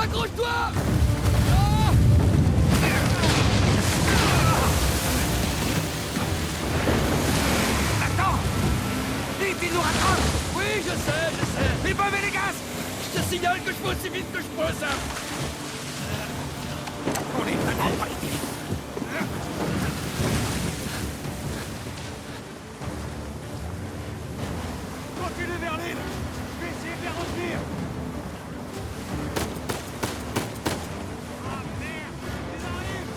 Accroche-toi! Attends! Vite, il nous rattrape! Oui, je sais. Il peut lever les gaz! Je te signale que je peux aussi vite que je peux, ça. On est vraiment pas idée. Continuez vers l'île! Je vais essayer de les retenir! Ah merde! Ils arrivent!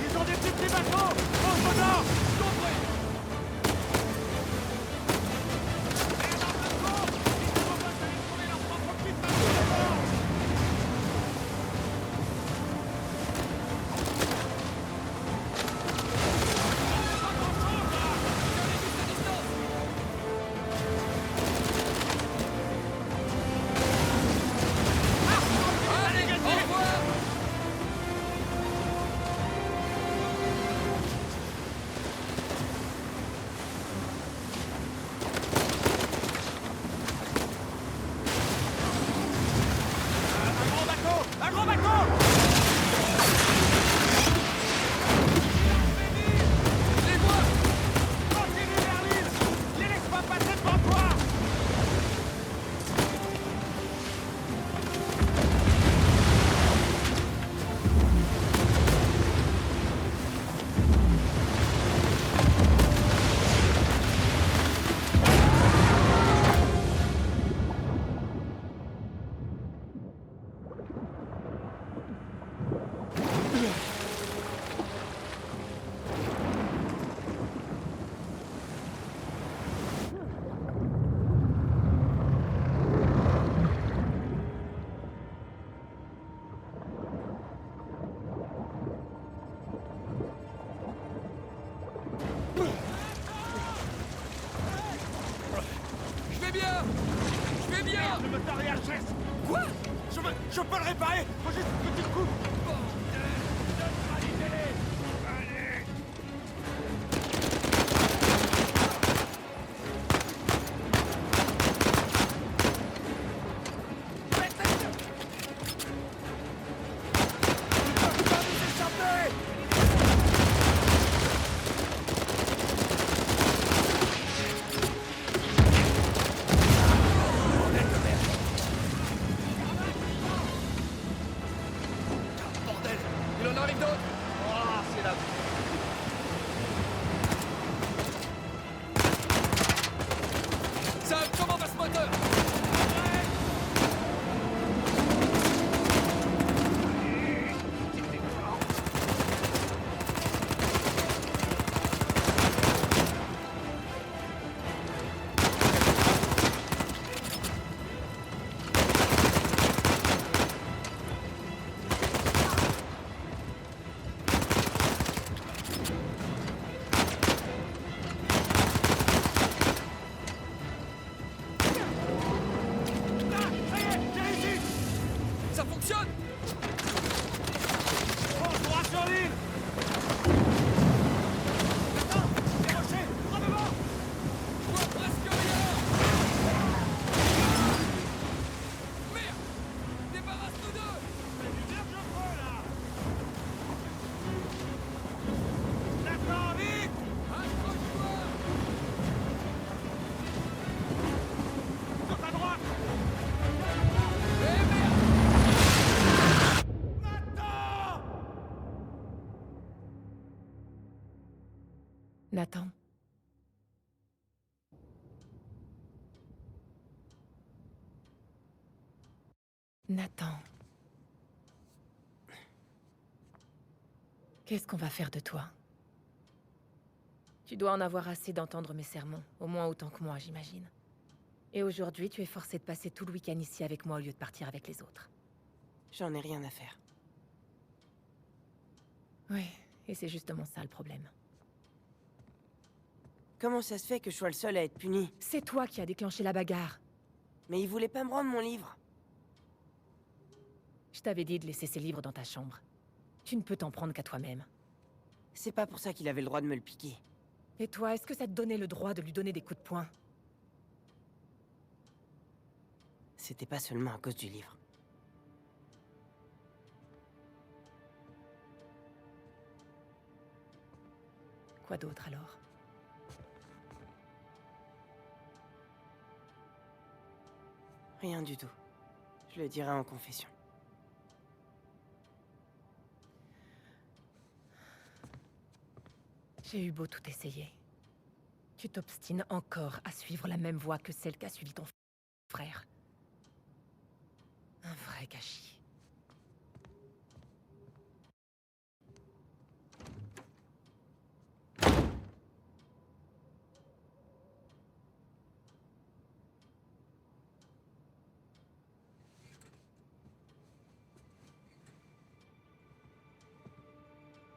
Ils ont des petits bateaux! Au dedans! Compris. Allez, au revoir. Un gros bateau! Un gros bateau! Les vois. Continue vers l'île! Les laisse pas passer devant toi! Je vais bien. Je vais bien. Le moteur est HS! Quoi? Je peux le réparer! Faut juste que tu le coupes! Bordel. Neutralisez-les! Allez! Ils peuvent pas nous échapper! Bordel. Il en arrive d'autres. Oh, c'est la... Sam, comment va ce moteur? Ah, ça y est, j'ai réussi! Ça fonctionne. Fonce droit sur l'île! Attends! Les rochers! En devant! Je vois presque rien. Merde. Débarrasse-nous d'eux. C'est du large feu, là! D'accord, vite! Accroche-toi. Sur ta droite! Eh merde. Maintenant! Nathan. Nathan. Qu'est-ce qu'on va faire de toi? Tu dois en avoir assez d'entendre mes sermons, au moins autant que moi, j'imagine. Et aujourd'hui, tu es forcé de passer tout le week-end ici avec moi au lieu de partir avec les autres. J'en ai rien à faire. Oui, et c'est justement ça le problème. Comment ça se fait que je sois le seul à être puni? C'est toi qui as déclenché la bagarre. Mais il voulait pas me rendre mon livre. Je t'avais dit de laisser ces livres dans ta chambre. Tu ne peux t'en prendre qu'à toi-même. C'est pas pour ça qu'il avait le droit de me le piquer. Et toi, est-ce que ça te donnait le droit de lui donner des coups de poing? c'était pas seulement à cause du livre. Quoi d'autre alors? Rien du tout. Je le dirai en confession. J'ai eu beau tout essayer. Tu t'obstines encore à suivre la même voie que celle qu'a suivi ton frère. Un vrai gâchis.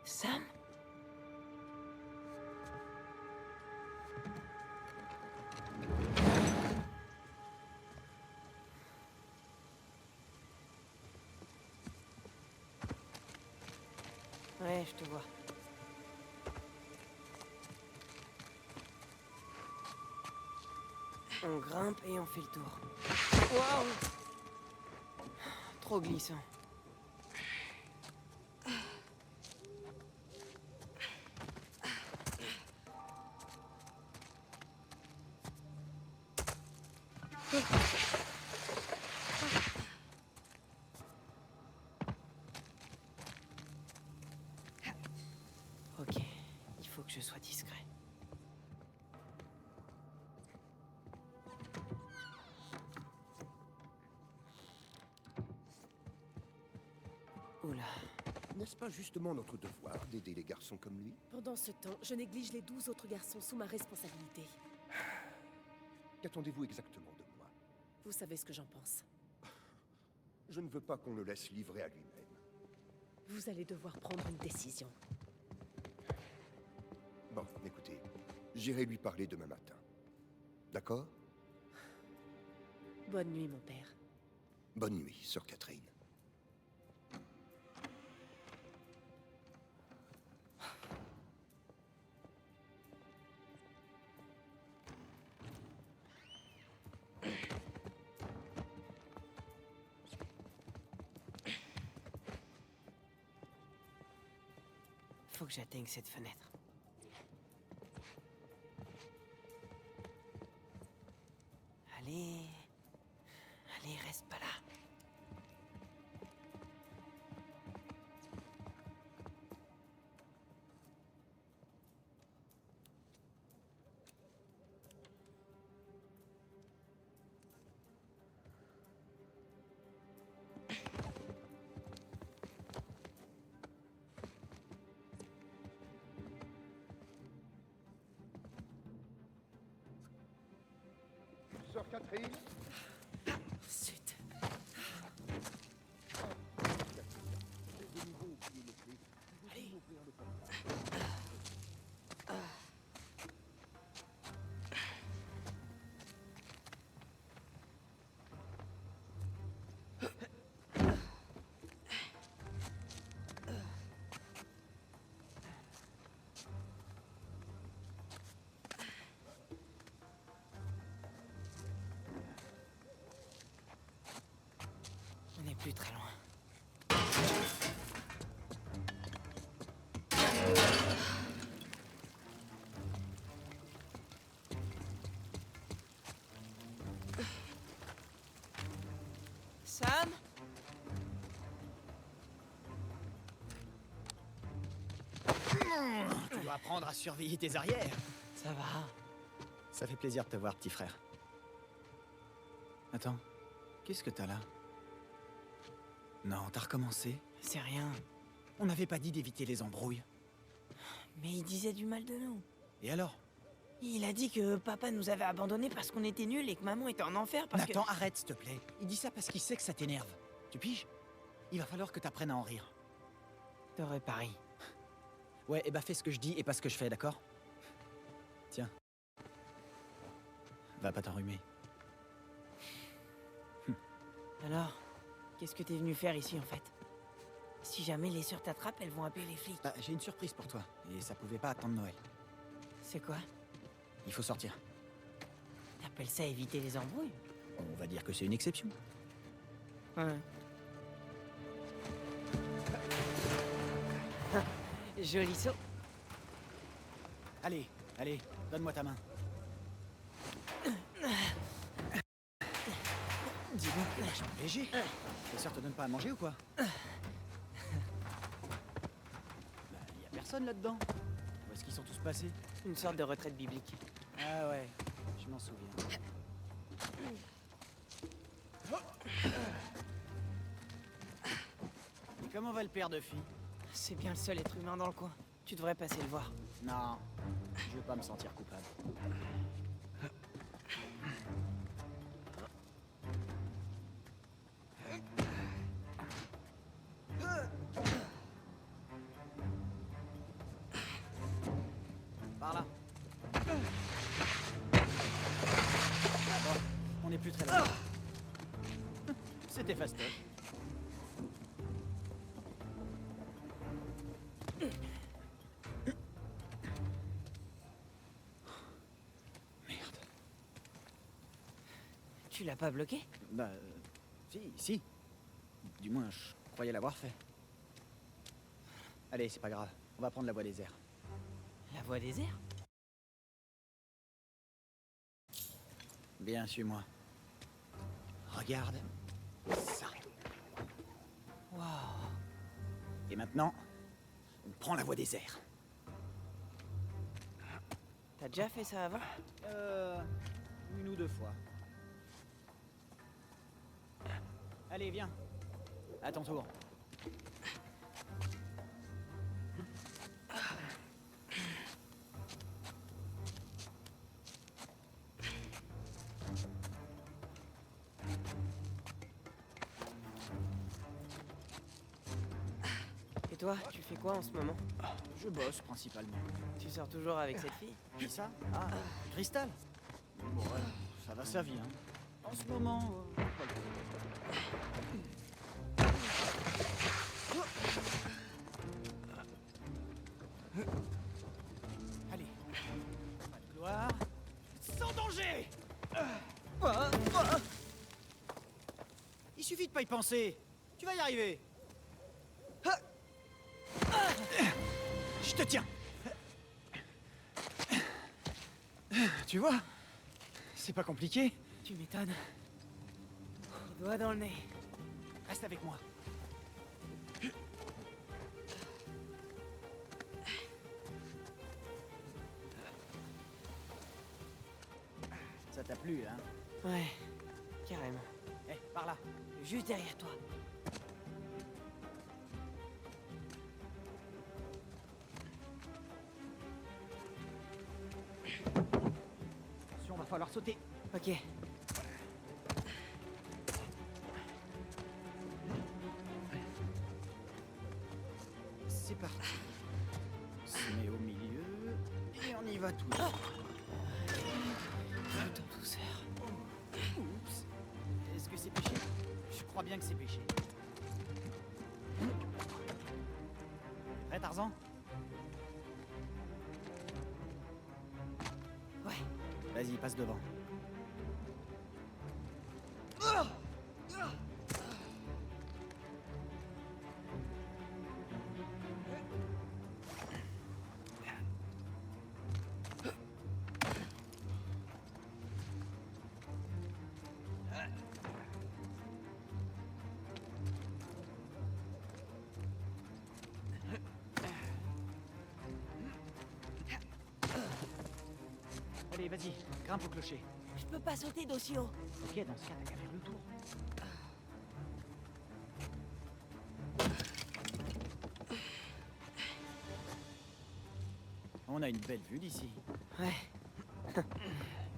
Sam? Ouais, je te vois. On grimpe et on fait le tour. Waouh! Trop glissant. Ok, il faut que je sois discret. Oula. N'est-ce pas justement notre devoir d'aider les garçons comme lui? Pendant ce temps, je néglige les 12 autres garçons sous ma responsabilité. Qu'attendez-vous exactement de moi? Vous savez ce que j'en pense. Je ne veux pas qu'on le laisse livrer à lui-même. Vous allez devoir prendre une décision. Bon, écoutez, j'irai lui parler demain matin. D'accord? Bonne nuit, mon père. Bonne nuit, sœur Catherine. Faut que j'atteigne cette fenêtre. Allez... Allez, reste pas là. Sœur Catherine? Zut. J'ai de nouveau oublié les clés. Allez. Ouvrir le portail. On n'est plus très loin. Sam? Tu dois apprendre à surveiller tes arrières. Ça va. Ça fait plaisir de te voir, petit frère. Attends, qu'est-ce que t'as là? Non, t'as recommencé? C'est rien. On n'avait pas dit d'éviter les embrouilles. Mais il disait du mal de nous. Et alors? Il a dit que papa nous avait abandonnés parce qu'on était nuls et que maman était en enfer parce Nathan, arrête, s'il te plaît. Il dit ça parce qu'il sait que ça t'énerve. Tu piges? Il va falloir que t'apprennes à en rire. que... T'aurais pari. Ouais, et bah fais ce que je dis et pas ce que je fais, d'accord? Tiens. Va pas t'enrhumer. Alors, qu'est-ce que t'es venu faire ici, en fait? Si jamais les sœurs t'attrapent, elles vont appeler les flics. Bah, j'ai une surprise pour toi. Et ça pouvait pas attendre Noël. C'est quoi? Il faut sortir. T'appelles ça éviter les embrouilles? On va dire que c'est une exception. Ouais. Joli saut. Allez, allez, donne-moi ta main. Dis donc, je suis léger. Tes sœurs te donnent pas à manger ou quoi? Bah, y a personne là-dedans. Où est-ce qu'ils sont tous passés? Une sorte de retraite biblique. Ah ouais, je m'en souviens. Et comment va le père de fille? C'est bien le seul être humain dans le coin. Tu devrais passer le voir. Non, je veux pas me sentir coupable. Par là. Bon, on n'est plus très loin. C'était fastoche. Merde. Tu l'as pas bloqué? Bah, si. Du moins, je croyais l'avoir fait. Allez, c'est pas grave. On va prendre la voie des airs. La voie des airs? Bien, suis-moi. Regarde ça. Waouh. Et maintenant, on prend la voie des airs. T'as déjà fait ça avant? Une ou deux fois. Allez, viens. À ton tour. Et toi, tu fais quoi en ce moment? Je bosse principalement. Tu sors toujours avec cette fille? Qui ça? Ah, Cristal. Bon, ouais, ça va sa vie, hein. En ce moment, pas le tout. Allez, pas de gloire, sans danger. Il suffit de pas y penser. Tu vas y arriver. Je te tiens. Tu vois? C'est pas compliqué. Tu m'étonnes. Les doigts dans le nez. Reste avec moi. Ça t'a plu, hein? Ouais, carrément. Eh, par là. Juste derrière toi. Attention, va falloir sauter. Ok. C'est parti. On se met au milieu et on y va tout droit. Tout en douceur. Oups. Est-ce que c'est péché? Je crois bien que c'est péché. Prêt, Tarzan? Ouais. Vas-y, passe devant. Allez, vas-y, grimpe au clocher. Je peux pas sauter d'aussi haut. Ok, dans ce cas, t'as qu'à faire le tour. On a une belle vue d'ici. Ouais.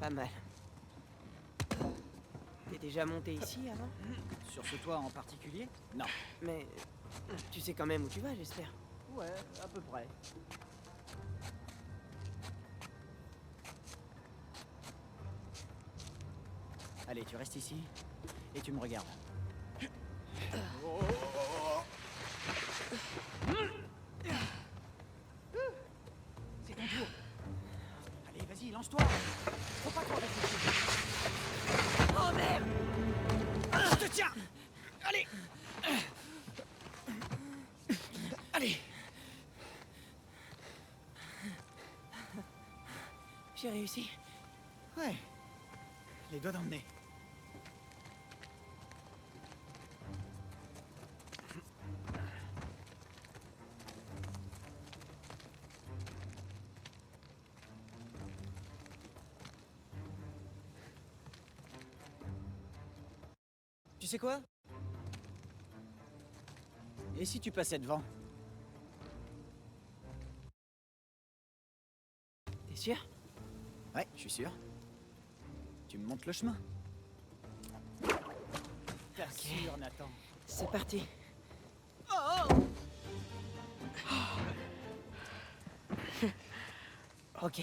Pas mal. T'es déjà monté ici avant? Sur ce toit en particulier? Non. Mais tu sais quand même où tu vas, j'espère. Ouais, à peu près. Allez, tu restes ici et tu me regardes. C'est ton tour. Allez, vas-y, lance-toi. Faut pas trop réfléchir. Oh merde! J'ai réussi. Ouais. Les doigts dans le nez. Tu sais quoi? Et si tu passais devant? T'es sûr? Ouais, je suis sûr. Tu me montres le chemin. T'es sûr, Nathan? C'est parti. Ok.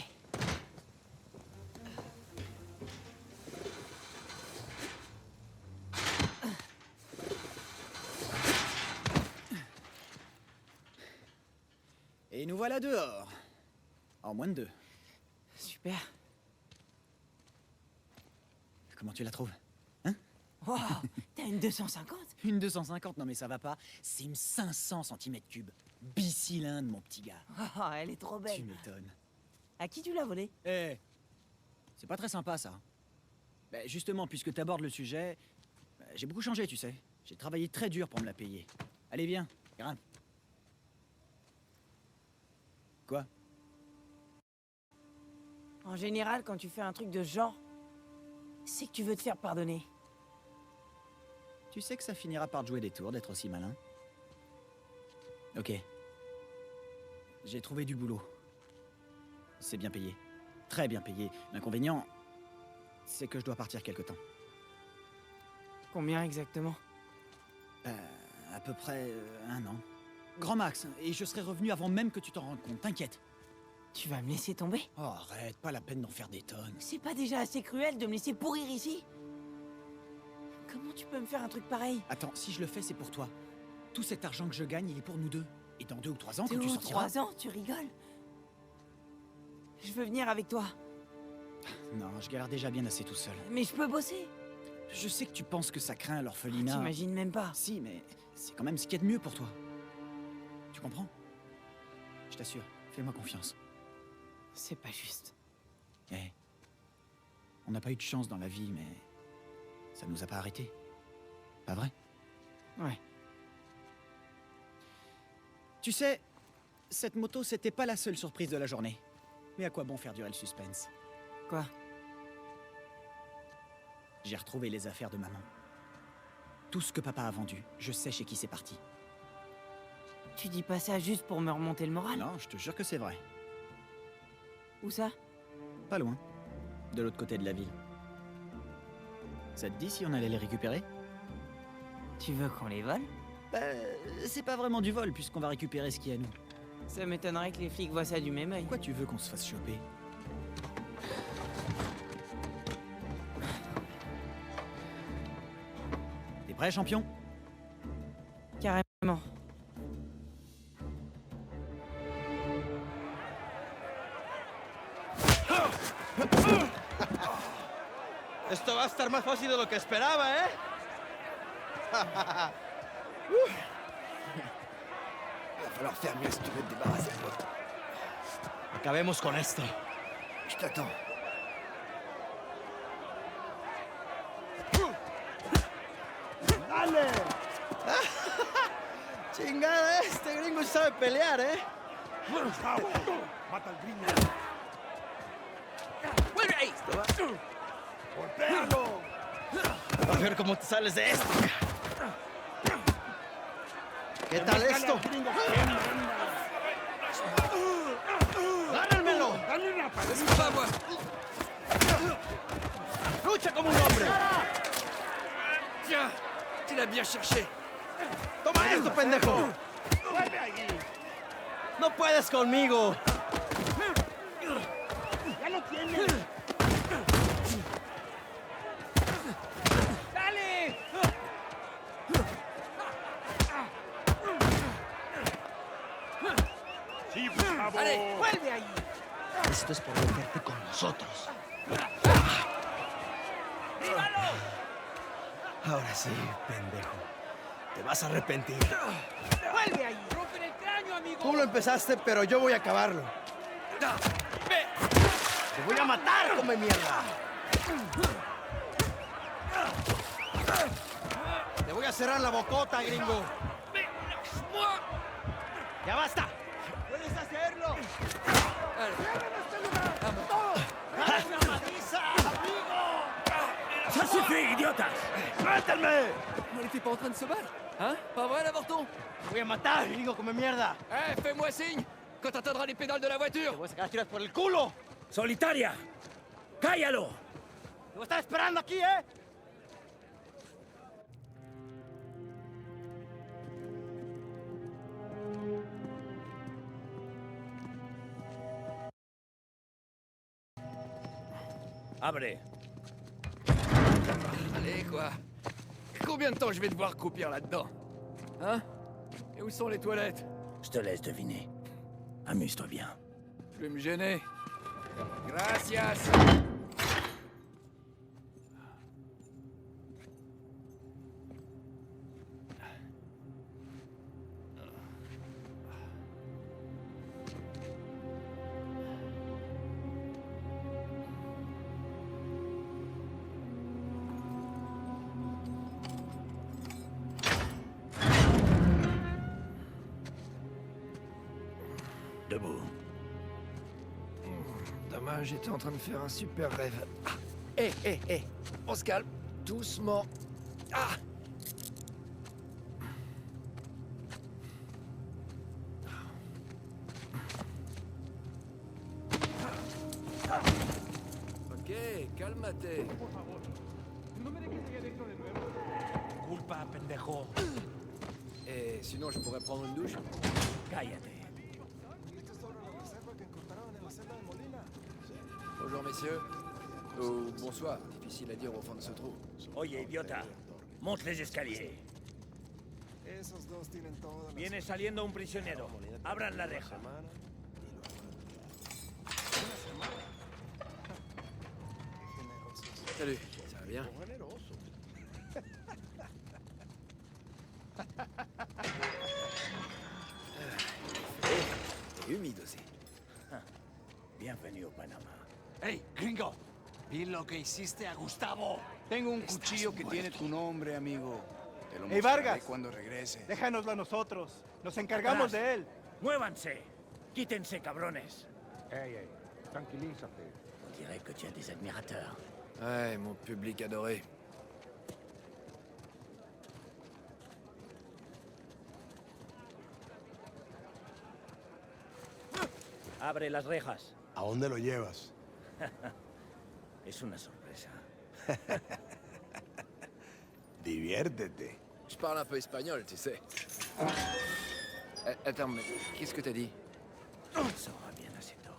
Et nous voilà dehors. En moins de 2. Super. Comment tu la trouves? Wow, t'as une 250? Une 250? Non mais ça va pas. C'est une 500 cm3. Bicylindre, mon petit gars. Oh, elle est trop Tu belle. m'étonnes. À qui tu l'as volée? Eh, c'est pas très sympa ça. Ben, justement, puisque t'abordes le sujet, j'ai beaucoup changé, tu sais. J'ai travaillé très dur pour me la payer. Allez, viens, grimpe. Quoi? En général, quand tu fais un truc de ce genre, c'est que tu veux te faire pardonner. Tu sais que ça finira par te jouer des tours d'être aussi malin. Ok. J'ai trouvé du boulot. C'est bien payé. Très bien payé. L'inconvénient, c'est que je dois partir quelque temps. Combien exactement? À peu près 1 an. Grand max, et je serai revenu avant même que tu t'en rendes compte, t'inquiète. Tu vas me laisser tomber? Oh, arrête, pas la peine d'en faire des tonnes. C'est pas déjà assez cruel de me laisser pourrir ici? Comment tu peux me faire un truc pareil? Attends, si je le fais, c'est pour toi. Tout cet argent que je gagne, il est pour nous deux. Et dans 2 ou 3 ans, 2 quand tu ou sortiras... 3 ans, tu rigoles? Je veux venir avec toi. Non, je galère déjà bien assez tout seul. Mais je peux bosser. Je sais que tu penses que ça craint l'orphelinat. T'imagines même pas. Si, mais c'est quand même ce qu'il y a de mieux pour toi. Tu comprends? Je t'assure, fais-moi confiance. C'est pas juste. Eh, on n'a pas eu de chance dans la vie, mais ça nous a pas arrêtés. Pas vrai? Ouais. Tu sais, cette moto, c'était pas la seule surprise de la journée. Mais à quoi bon faire durer le suspense? Quoi? J'ai retrouvé les affaires de maman. Tout ce que papa a vendu, je sais chez qui c'est parti. Tu dis pas ça juste pour me remonter le moral? Non, je te jure que c'est vrai. Où ça? Pas loin. De l'autre côté de la ville. Ça te dit si on allait les récupérer? Tu veux qu'on les vole? C'est pas vraiment du vol, puisqu'on va récupérer ce qui est à nous. Ça m'étonnerait que les flics voient ça du même œil. Pourquoi tu veux qu'on se fasse choper? T'es prêt, champion? Carrément. Esto va a estar más fácil de lo que esperaba, ¿eh? Va falloir faire mieux si tu veux te débarrasser de l'autre. Acabemos con esto. Je t'attends. ¡Dale! Chingada, este gringo sí sabe pelear, ¿eh? ¡Mata al gringo! ¡Vuelve ahí! ¡Golpéalo! A ver cómo te sales de esto. ¿Qué tal esto? ¡Gánenmelo! Ça va, moi! ¡Lucha como un hombre! Tiens! Tu l'as bien cherché! ¡Toma esto, pendejo! ¡No puedes conmigo! ¡Ya lo tienes! Allez! ¡Sí, por favor! Allez, vuelve ahí! Esto es por meterte con nosotros. Ahora sí, pendejo. Te vas a arrepentir. ¡Vuelve ahí! ¡Rompen el cráneo, amigo! Tú lo empezaste, pero yo voy a acabarlo. ¡Ve! Te voy a matar, come mierda. Te voy a cerrar la bocota, gringo. Lâche-moi! ¡Ya basta! ¡Puedes hacerlo! ¡Una madriza, amigo! Ça suffit, idiotas! ¡Suéltame! On n'était pas en train de se battre? Hein? Pas vrai, l'avorton? Te voy a matar, gringo, come mierda. Eh, fais-moi signe! Quand t'atteindras les pédales de la Te voiture! voy a sacar tiras por el culo. Solitaria! ¡Cállalo! Te voy a estar esperando aquí, ¿eh? Abre. Allez, quoi? Combien de temps je vais devoir croupir là-dedans? Hein? Et où sont les toilettes? Je te laisse deviner. Amuse-toi bien. Je vais me gêner. Gracias! Debout. Dommage, j'étais en train de faire un super rêve. Ah. On se calme. Doucement. Ah! Ok, calmate. Culpa, pendejo. Et sinon, je pourrais prendre une douche? Cállate. Bonjour, messieurs. Ou bonsoir, difficile à dire au fond de ce trou. Oye, idiota. Monte les escaliers. Viene saliendo un prisionero. Abran la reja. Salut, ça va bien? C'est humide aussi. Bienvenido, Panamá. ¡Hey, gringo! Vi lo que hiciste a Gustavo. Tengo un cuchillo que tiene tu nombre, amigo. Te lo mostraré Vargas. cuando regreses. Déjanoslo a nosotros. Nos encargamos de él. ¡Muévanse! ¡Quítense, cabrones! Ey, tranquilízate. On dirait que tu as des admirateurs. Ouais, mon public adoré. Abre las rejas. ¿A dónde lo llevas? Es una sorpresa. Diviértete. Je parle un peu espagnol, tu sais. Attends, mais qu'est-ce que t'as dit? Ça va bien assez tôt.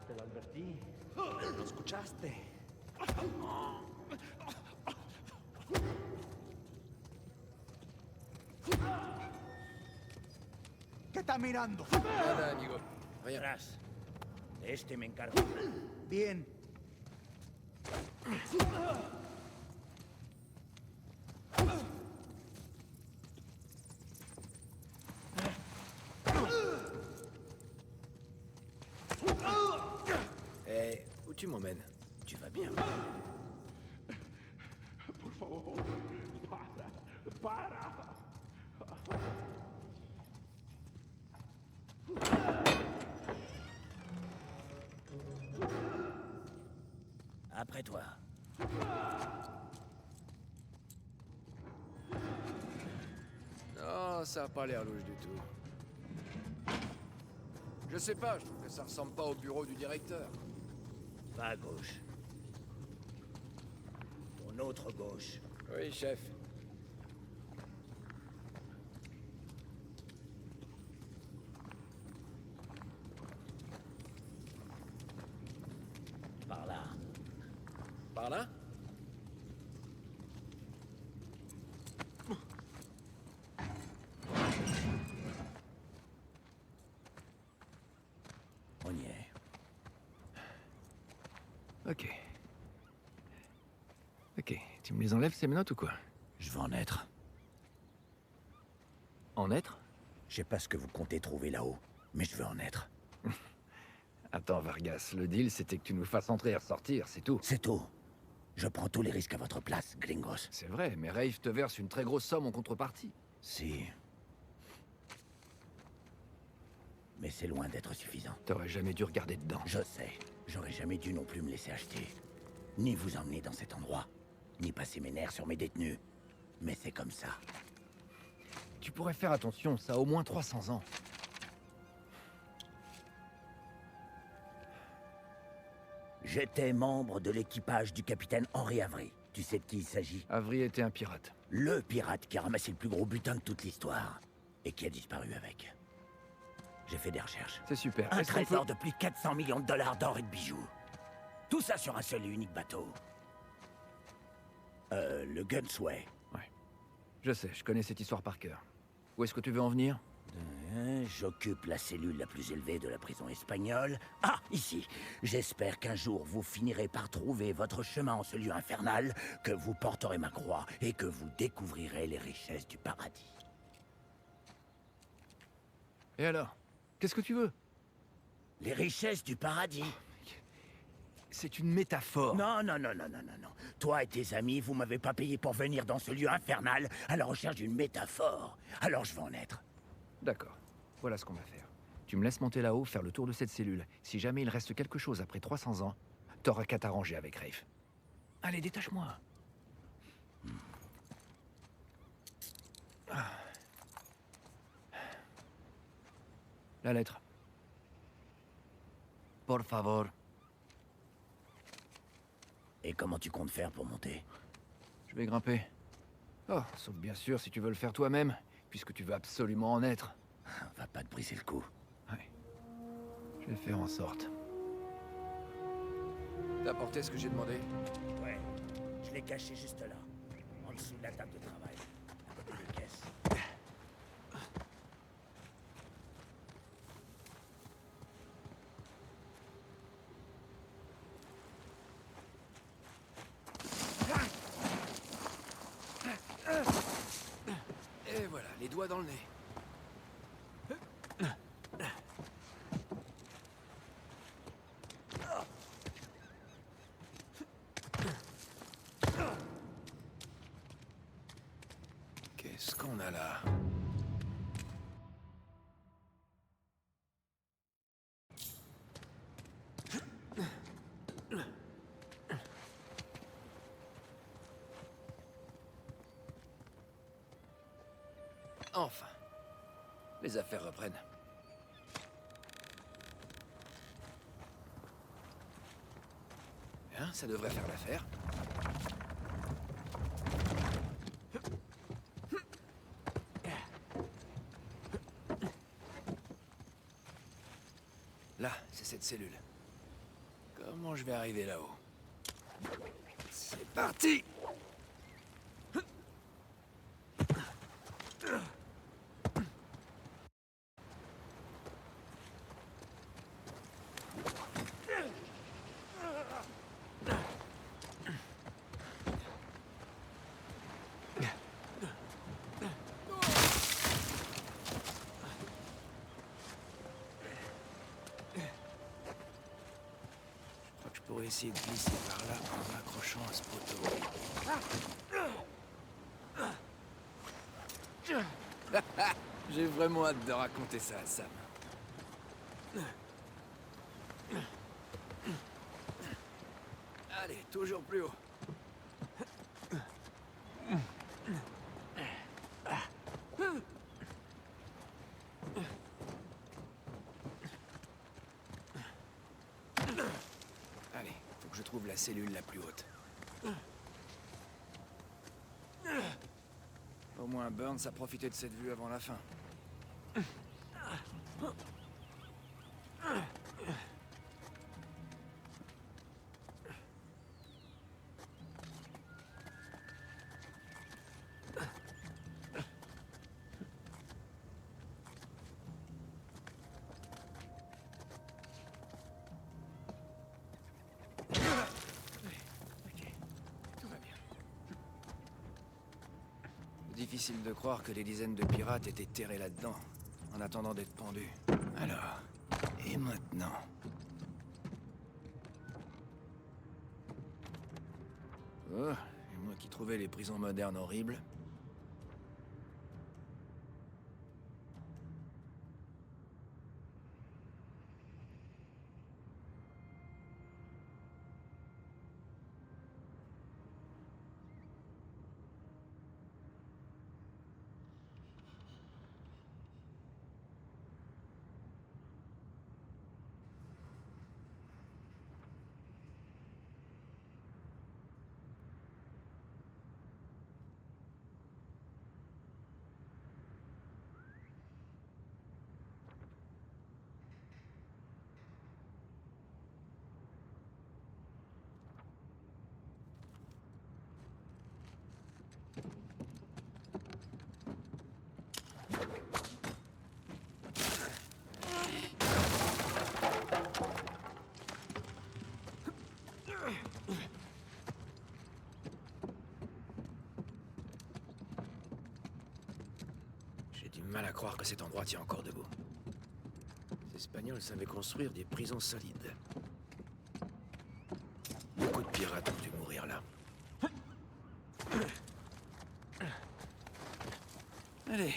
Te lo advertí. ¿Lo escuchaste? ¿Qué está mirando? Nada, amigo. Rien. Atrás. De este me encargo. Bien. Eh, où tu m'emmènes? Tu vas bien. Por favor, para. Après toi. Non, ça a pas l'air louche du tout. Je sais pas, je trouve que ça ressemble pas au bureau du directeur. Va à gauche. Ton autre gauche. Oui, chef. Par là. Par là? On y est. Ok. Ok, tu me les enlèves ces menottes ou quoi? Je veux en être. En être? Je sais pas ce que vous comptez trouver là-haut, mais je veux en être. Attends, Vargas, le deal, c'était que tu nous fasses entrer et ressortir, c'est tout. C'est tout. Je prends tous les risques à votre place, gringos. C'est vrai, mais Rafe te verse une très grosse somme en contrepartie. Si. Mais c'est loin d'être suffisant. T'aurais jamais dû regarder dedans. Je sais. J'aurais jamais dû non plus me laisser acheter. Ni vous emmener dans cet endroit. Ni passer mes nerfs sur mes détenus. Mais c'est comme ça. Tu pourrais faire attention, ça a au moins 300 ans. J'étais membre de l'équipage du capitaine Henri Avery. Tu sais de qui il s'agit? Avery était un pirate. Le pirate qui a ramassé le plus gros butin de toute l'histoire. Et qui a disparu avec. J'ai fait des recherches. C'est super. Un Est-ce qu'on trésor peut- de plus de 400 millions de dollars d'or et de bijoux. Tout ça sur un seul et unique bateau. Le Gunsway. Ouais. Je sais, je connais cette histoire par cœur. Où est-ce que tu veux en venir? J'occupe la cellule la plus élevée de la prison espagnole. Ah, ici. J'espère qu'un jour vous finirez par trouver votre chemin en ce lieu infernal, que vous porterez ma croix et que vous découvrirez les richesses du paradis. Et alors? Qu'est-ce que tu veux? Les richesses du paradis. C'est une métaphore. Non, non, non, non, non, non, non. Toi et tes amis, vous m'avez pas payé pour venir dans ce lieu infernal à la recherche d'une métaphore. Alors je vais en être. D'accord. Voilà ce qu'on va faire. Tu me laisses monter là-haut, faire le tour de cette cellule. Si jamais il reste quelque chose après 300 ans, t'auras qu'à t'arranger avec Rafe. Allez, détache-moi. Ah. La lettre. Por favor. Et comment tu comptes faire pour monter? Je vais grimper. Oh, sauf bien sûr si tu veux le faire toi-même, puisque tu veux absolument en être. Va pas te briser le cou. Ouais. Je vais faire en sorte. T'as apporté ce que j'ai demandé? Ouais. Je l'ai caché juste là. En dessous de la table de travail. À côté des caisses. Et voilà, les doigts dans le nez. Qu'est-ce qu'on a là? Enfin, les affaires reprennent. Bien, ça devrait faire l'affaire. Là, c'est cette cellule. Comment je vais arriver là-haut? C'est parti! Je pourrais essayer de glisser par là en m'accrochant à ce poteau. J'ai vraiment hâte de raconter ça à Sam. Allez, toujours plus haut. Allez, faut que je trouve la cellule la plus haute. Au moins Burns a profité de cette vue avant la fin. Ok, tout va bien. Difficile de croire que des dizaines de pirates étaient terrés là-dedans, en attendant d'être pendus. Alors, et maintenant? Oh, et moi qui trouvais les prisons modernes horribles. J'ai du mal à croire que cet endroit tient encore debout. Les Espagnols savaient construire des prisons solides. Beaucoup de pirates ont dû mourir là. Allez,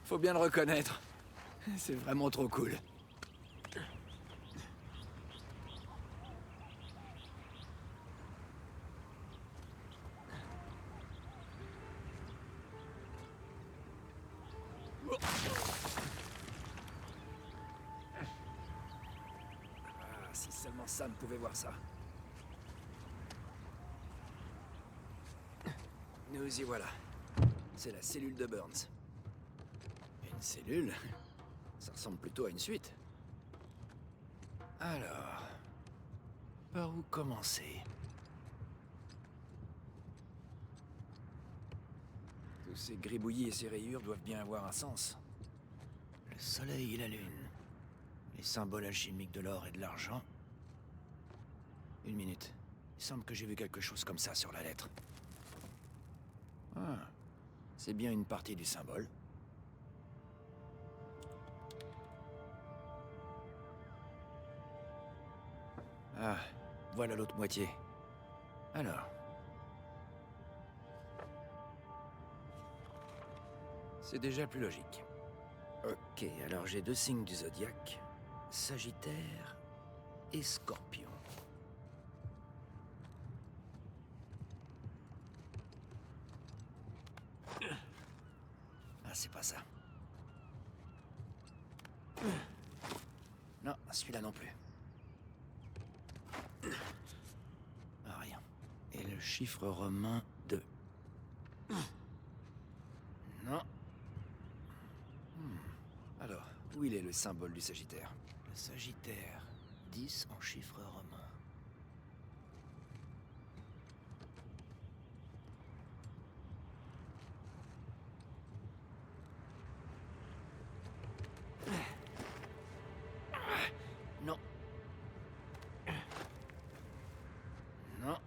faut bien le reconnaître. C'est vraiment trop cool. Ah, si seulement Sam pouvait voir ça. Nous y voilà. C'est la cellule de Burns. Une cellule? Ça ressemble plutôt à une suite. Alors... par où commencer? Tous ces gribouillis et ces rayures doivent bien avoir un sens. Le soleil et la lune. Les symboles alchimiques de l'or et de l'argent. Une minute. Il semble que j'ai vu quelque chose comme ça sur la lettre. Ah, c'est bien une partie du symbole. Ah, voilà l'autre moitié. Alors. C'est déjà plus logique. Ok, alors j'ai deux signes du zodiaque. Sagittaire et Scorpion. Ah, c'est pas ça. Non, celui-là non plus. Ah, rien. Et le chiffre romain 2. Non. Alors, où il est le symbole du Sagittaire? Le Sagittaire, 10 en chiffre romain. Non. Non.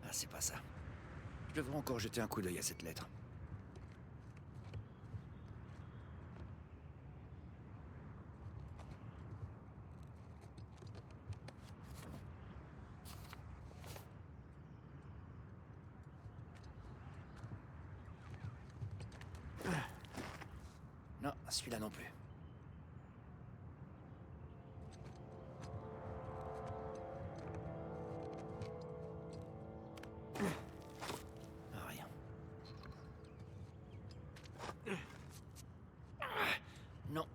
Ah, c'est pas ça. Je devrais encore jeter un coup d'œil à cette lettre. Non, celui-là non plus. Ah, rien. Non.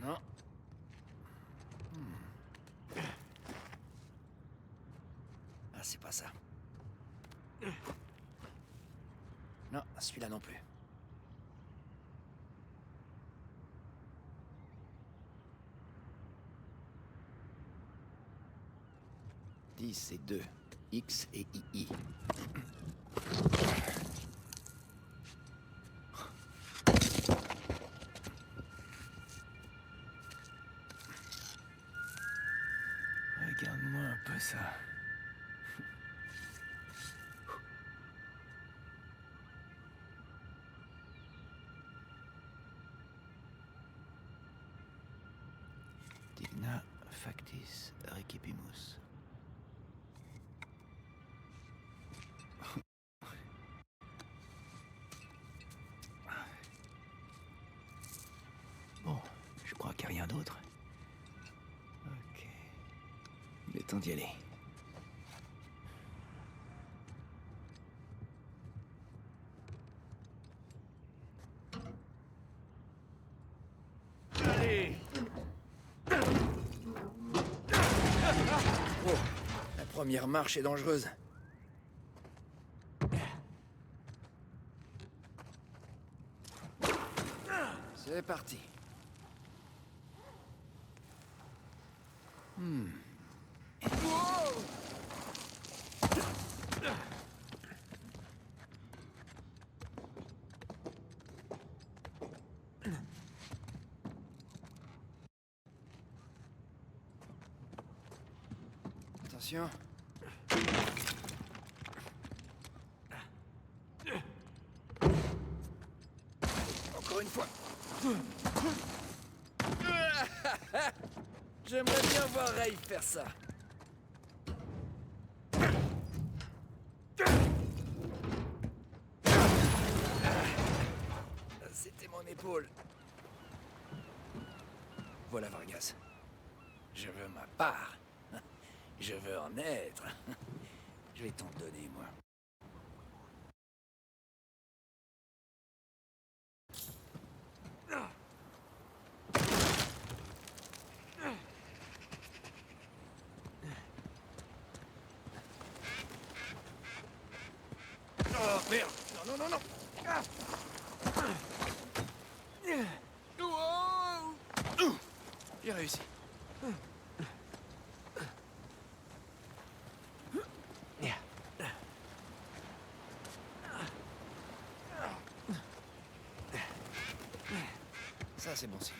Non. Ah, c'est pas ça. Non, celui-là non plus. « 10 et 2. X et II. Regarde-moi un peu ça. Patrice Requipimus. Bon, je crois qu'il n'y a rien d'autre. Ok. Il est temps d'y aller. Allez! Oh, la première marche est dangereuse. C'est parti. Attention. Encore une fois. J'aimerais bien voir Ray faire ça. C'était mon épaule. Voilà Vargas. Je veux ma part. Je veux en être. Je vais t'en donner, moi. Oh, merde! Non, non, non, non! Ah. Oh. J'ai réussi. Ça, c'est bon signe.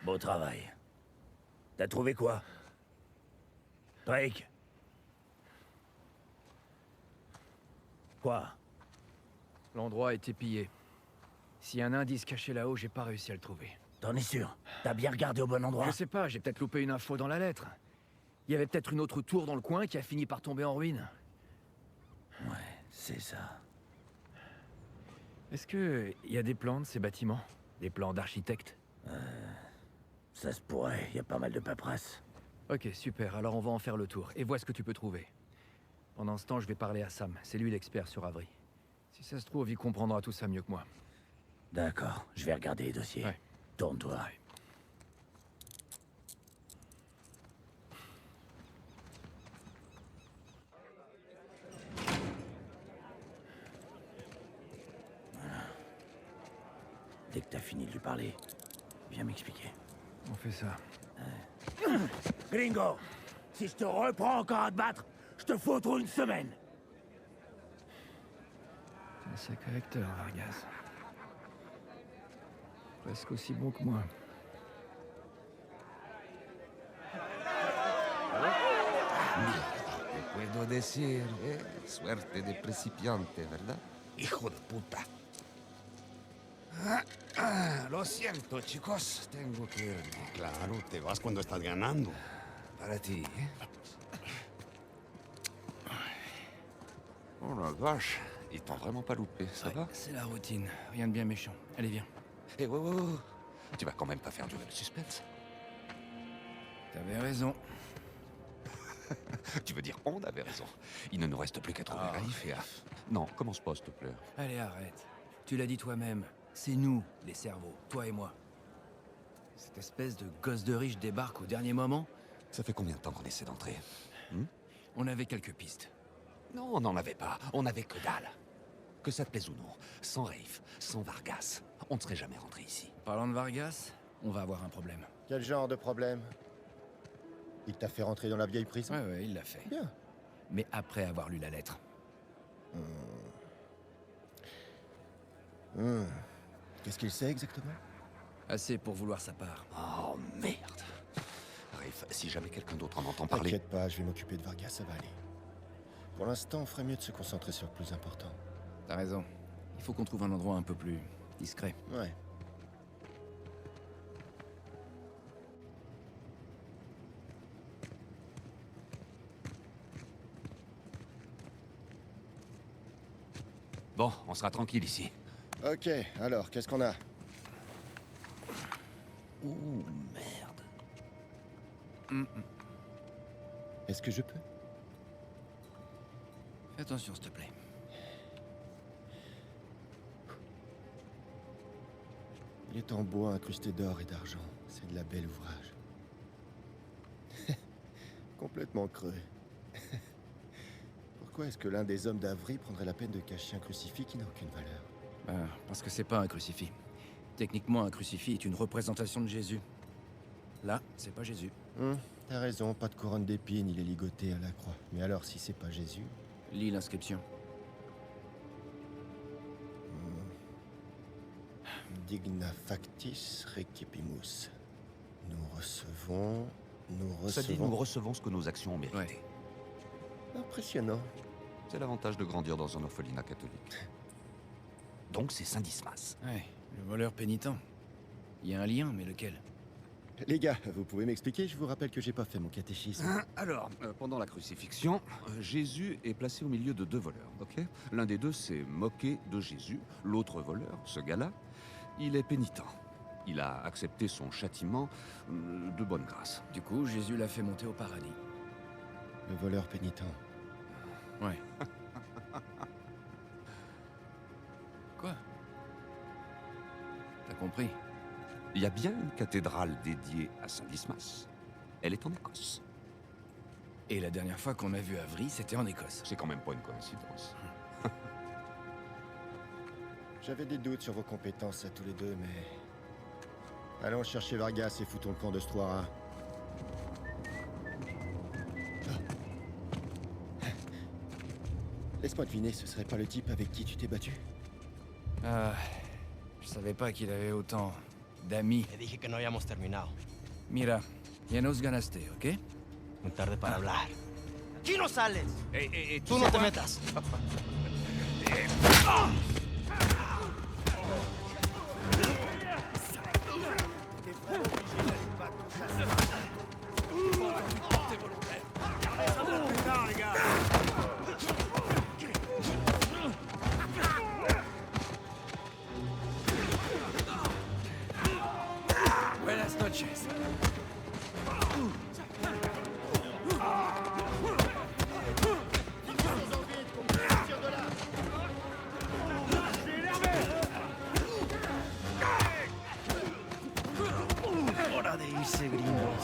Beau travail. T'as trouvé quoi? Drake? Quoi? L'endroit a été pillé. S'il y a un indice caché là-haut, j'ai pas réussi à le trouver. T'en es sûr? T'as bien regardé au bon endroit? Je sais pas, j'ai peut-être loupé une info dans la lettre. Il y avait peut-être une autre tour dans le coin qui a fini par tomber en ruine. Ouais, c'est ça. Est-ce que y a des plans de ces bâtiments? Des plans d'architecte? Ça se pourrait, y a pas mal de paperasse. Ok, super, alors on va en faire le tour, et vois ce que tu peux trouver. Pendant ce temps, je vais parler à Sam, c'est lui l'expert sur Avery. Si ça se trouve, il comprendra tout ça mieux que moi. D'accord, je vais regarder les dossiers. Ouais. Tourne-toi. Ouais. Dès que t'as fini de lui parler, viens m'expliquer. On fait ça. Gringo! Si je te reprends encore à te battre, je te foutre une semaine! Un sacré acteur, Vargas. Presque aussi bon que moi. Puedo decir, suerte de principiante, ¿verdad? Hijo de puta. Lo siento, chicos. Tengo que irme. Claro, te vas cuando estás ganando. Para ti, ¿eh? Oh la vache, ils t'ont vraiment pas loupé, ça va? C'est la routine, rien de bien méchant. Allez, viens. Eh, ouais. Tu vas quand même pas faire durer le suspense. T'avais raison. Tu veux dire, on avait raison. Il ne nous reste plus qu'à trouver Raif et à... Non, commence pas, s'il te plaît. Allez, arrête. Tu l'as dit toi-même. C'est nous, les cerveaux, toi et moi. Cette espèce de gosse de riche débarque au dernier moment. Ça fait combien de temps qu'on essaie d'entrer? On avait quelques pistes. Non, on n'en avait pas. On avait que dalle. Que ça te plaise ou non, sans Raif, sans Vargas, on ne serait jamais rentré ici. Parlant de Vargas, on va avoir un problème. Quel genre de problème? Il t'a fait rentrer dans la vieille prison? Ouais, il l'a fait. Bien. Mais après avoir lu la lettre. Qu'est-ce qu'il sait exactement? Assez pour vouloir sa part. Oh, merde. Rafe, si jamais quelqu'un d'autre en entend parler... T'inquiète pas, je vais m'occuper de Vargas, ça va aller. Pour l'instant, on ferait mieux de se concentrer sur le plus important. T'as raison. Il faut qu'on trouve un endroit un peu plus discret. Ouais. Bon, on sera tranquille ici. Ok, alors, qu'est-ce qu'on a? Ouh, merde. Est-ce que je peux? Fais attention, s'il te plaît. Il est en bois incrusté d'or et d'argent. C'est de la belle ouvrage. Complètement creux. Pourquoi est-ce que l'un des hommes d'Avry prendrait la peine de cacher un crucifix qui n'a aucune valeur? Parce que c'est pas un crucifix. Techniquement, un crucifix est une représentation de Jésus. Là, c'est pas Jésus. T'as raison, pas de couronne d'épines, il est ligoté à la croix. Mais alors, si c'est pas Jésus... Lis l'inscription. Digna factis recipimus. Nous recevons... Ça dit, nous recevons ce que nos actions ont mérité. Ouais. Impressionnant. C'est l'avantage de grandir dans un orphelinat catholique. Donc c'est Saint Dismas. Ouais, le voleur pénitent. Il y a un lien, mais lequel? Les gars, vous pouvez m'expliquer? Je vous rappelle que j'ai pas fait mon catéchisme. Alors, pendant la crucifixion, Jésus est placé au milieu de deux voleurs, ok? L'un des deux s'est moqué de Jésus. L'autre voleur, ce gars-là, il est pénitent. Il a accepté son châtiment de bonne grâce. Du coup, Jésus l'a fait monter au paradis. Le voleur pénitent. Ouais. Quoi? T'as compris? Il y a bien une cathédrale dédiée à Saint Dismas. Elle est en Écosse. Et la dernière fois qu'on a vu Avry, c'était en Écosse. C'est quand même pas une coïncidence. J'avais des doutes sur vos compétences à tous les deux, mais... Allons chercher Vargas et foutons le camp de Stoira. Laisse-moi deviner, ce serait pas le type avec qui tu t'es battu? Je savais pas qu'il avait autant d'amis. Te dije que no habíamos terminado. Mira, ya nos ganaste, ¿ok? Muy tarde para hablar. ¡Aquí no sales! Tú no te metas. Buenas noches. Hora de irse, gringo.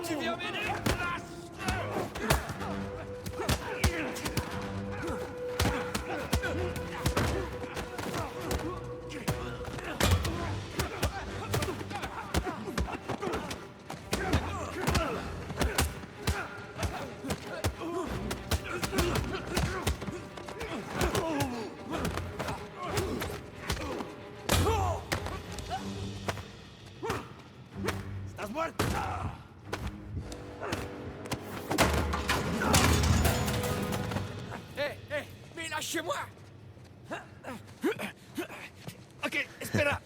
Tu viens m'aider? ¿Estás muerto? Mais lâchez-moi! Ok, espera.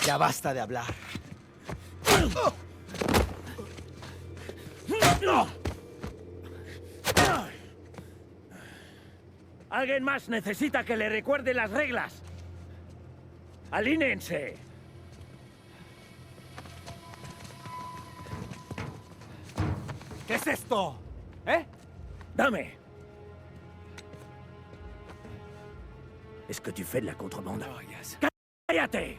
Ya basta de hablar. Alguien más necesita que le recuerde las reglas. Alínense. ¿Qué es esto? ¿Eh? Dame. Est-ce que tu fais de la contrebande? ¡Cállate!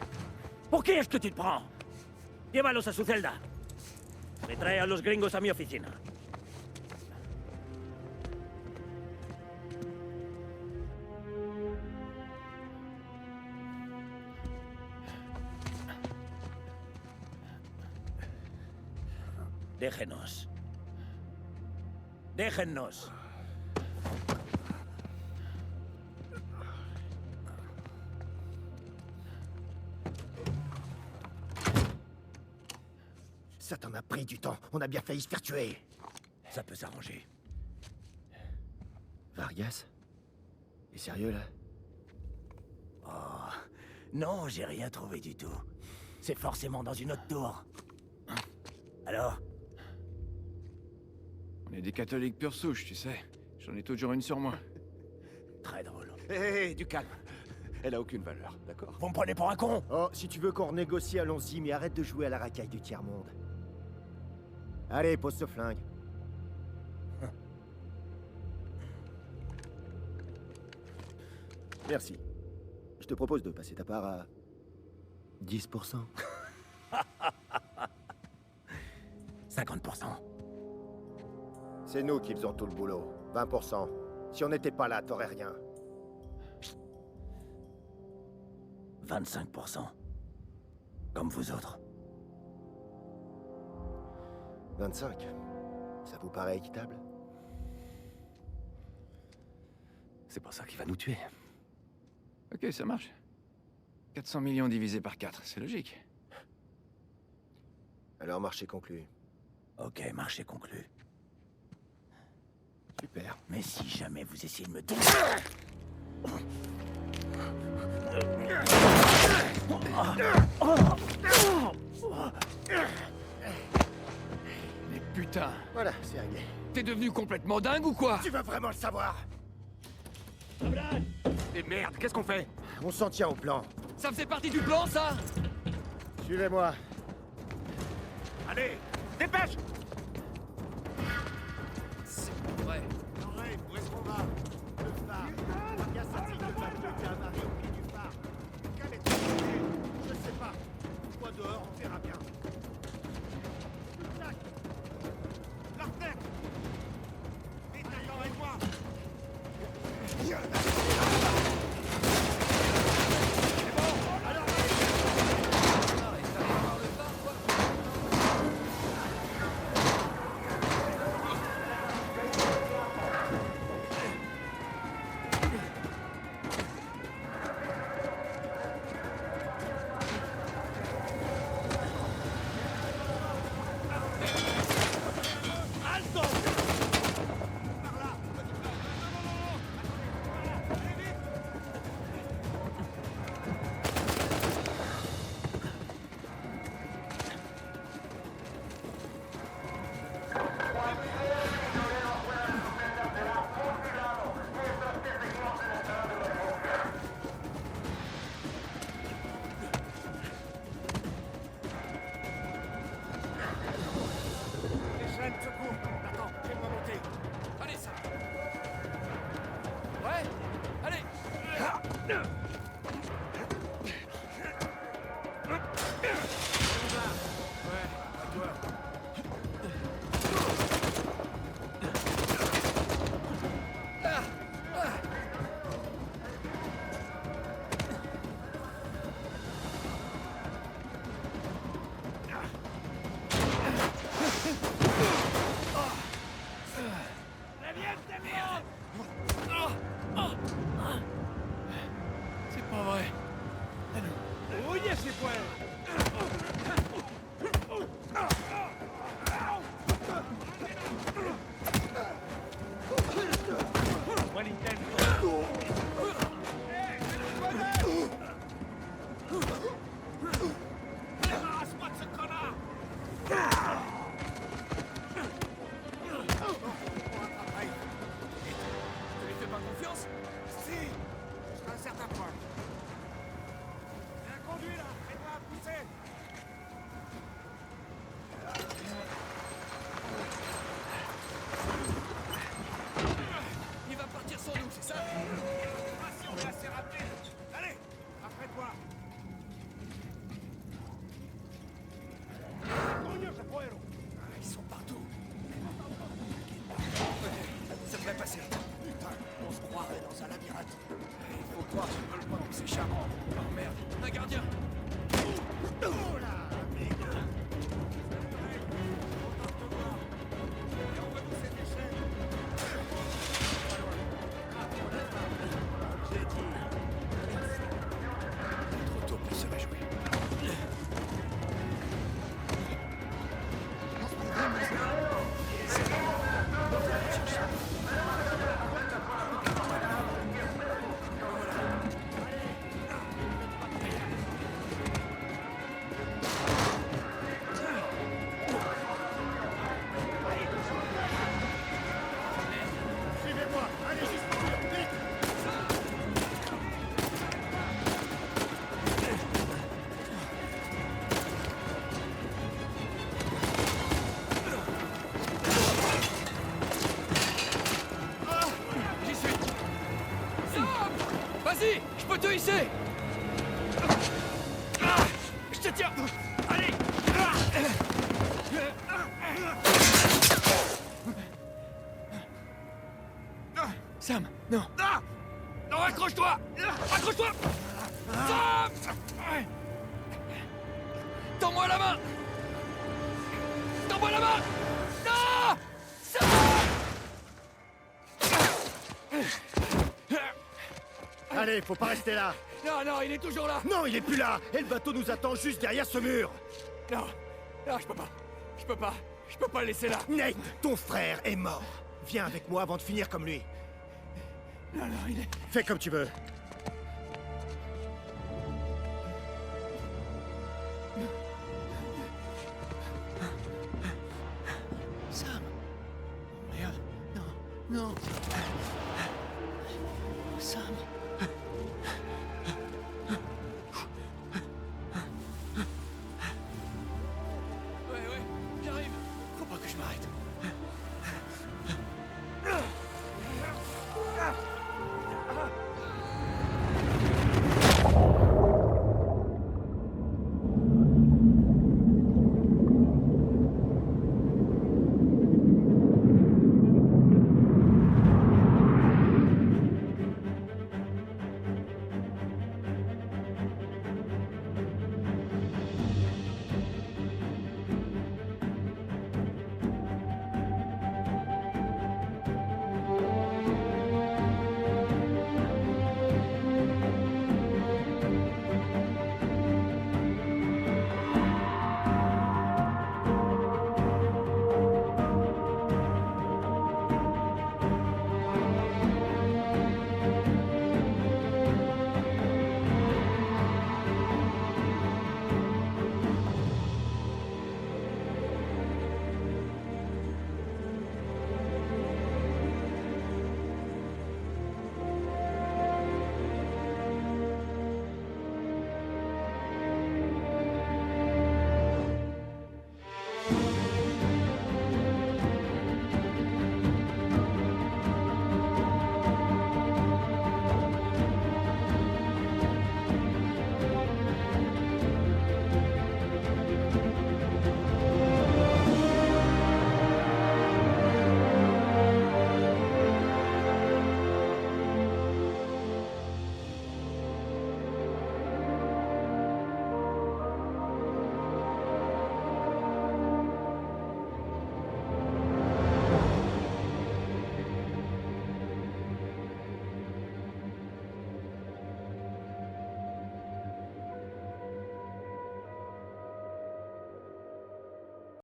¿Por qué es que te prends? Llévalos a su celda. Me trae a los gringos a mi oficina. Déjenos. Déjennos. Ça t'en a pris du temps. On a bien failli se faire tuer. Ça peut s'arranger. Vargas? T'es sérieux, là? Oh, non, j'ai rien trouvé du tout. C'est forcément dans une autre tour. Alors? On est des catholiques pure souche, tu sais. J'en ai toujours une sur moi. Très drôle. Hé, du calme. Elle a aucune valeur, d'accord? Vous me prenez pour un con? Oh, si tu veux qu'on renégocie, allons-y, mais arrête de jouer à la racaille du tiers-monde. Allez, pose ce flingue. Merci. Je te propose de passer ta part à 10%. 50%. C'est nous qui faisons tout le boulot. 20%. Si on n'était pas là, t'aurais rien. 25%. Comme vous autres. 25. Ça vous paraît équitable? C'est pas ça qui va nous tuer. Ok, ça marche. 400 millions divisé par 4, c'est logique. Alors, marché conclu. Ok, marché conclu. Super. Mais si jamais vous essayez de me... Mais putain, Voilà, c'est réglé. t'es devenu complètement dingue ou quoi? Tu veux vraiment le savoir? Et merde, qu'est-ce qu'on fait? On s'en tient au plan. Ça faisait partie du plan, ça? Suivez-moi. Allez, dépêche! C'est vrai. Rêve, où est-ce qu'on va? Le phare. Vargas a dit que le bateau était amarré au pied du phare. Quel est le problème? Je sais pas. Toi dehors, on verra bien. Tac! La fenêtre! Vite, attends avec moi! C'est pas vrai. Tu lui fais pas confiance? Si, jusqu'à un certain point. Viens, conduis là, aide-moi à pousser. Il va partir sans nous, c'est ça? Pas si on est assez rapide. Allez, après toi. Ils sont partout. Ça devrait passer. Putain, on se croirait dans un labyrinthe. Il faut croire qu'ils veulent pas qu'on s'échappe. Oh merde, un gardien. Oh là, Trop tôt pour se réjouir. Vas-y, je peux te hisser. Je te tiens. Allez. Sam, non. Non, accroche-toi. Accroche-toi. Sam. Tends-moi la main. Tends-moi la main. Non. Sam. Allez, faut pas rester là. Non, non, il est toujours là. Non, il est plus là. Et le bateau nous attend juste derrière ce mur. Non, non, je peux pas. Je peux pas. Je peux pas le laisser là. Nate, ton frère est mort. Viens avec moi avant de finir comme lui. Non, non, il est... Fais comme tu veux.